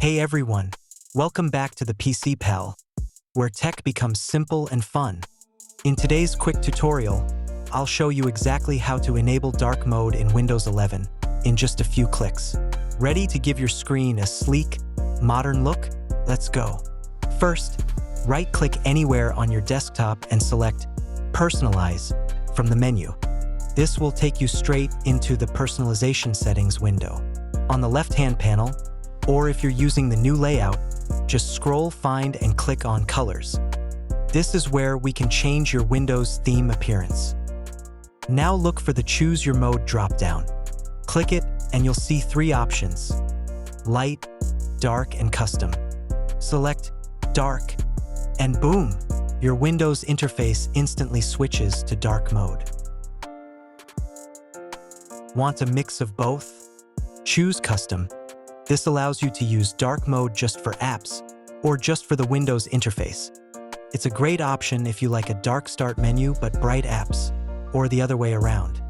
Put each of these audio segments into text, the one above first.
Hey everyone, welcome back to the PC Pal, where tech becomes simple and fun. In today's quick tutorial, I'll show you exactly how to enable dark mode in Windows 11 in just a few clicks. Ready to give your screen a sleek, modern look? Let's go. First, right-click anywhere on your desktop and select Personalize from the menu. This will take you straight into the personalization settings window. On the left-hand panel, or if you're using the new layout, just scroll, find, and click on Colors. This is where we can change your Windows theme appearance. Now look for the Choose Your Mode drop-down. Click it, and you'll see three options: Light, Dark, and Custom. Select Dark, and boom! Your Windows interface instantly switches to dark mode. Want a mix of both? Choose Custom. This allows you to use dark mode just for apps, or just for the Windows interface. It's a great option if you like a dark start menu but bright apps, or the other way around.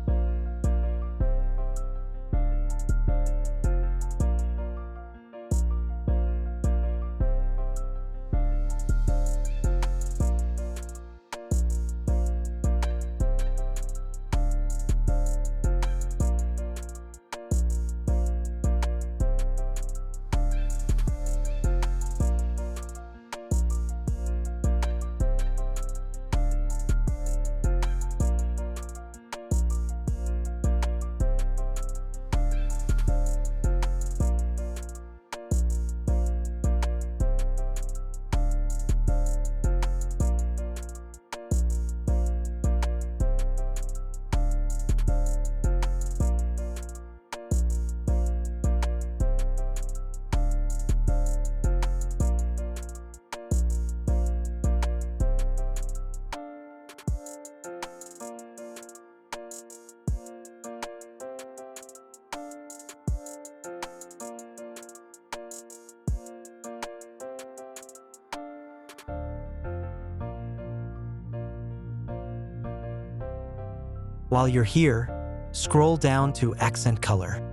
While you're here, scroll down to Accent Color.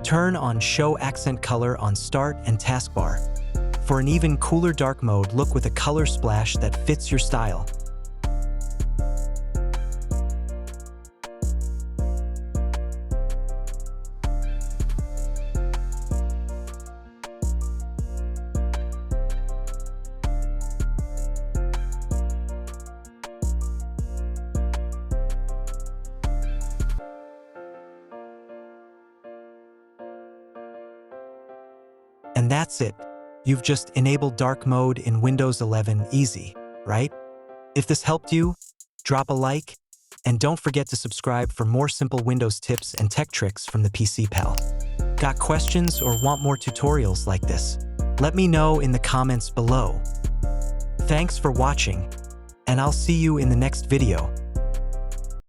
Turn on Show Accent Color on Start and Taskbar. For an even cooler dark mode look with a color splash that fits your style. And that's it. You've just enabled dark mode in Windows 11 easy, right? If this helped you, drop a like, and don't forget to subscribe for more simple Windows tips and tech tricks from the PC Pal. Got questions or want more tutorials like this? Let me know in the comments below. Thanks for watching, and I'll see you in the next video.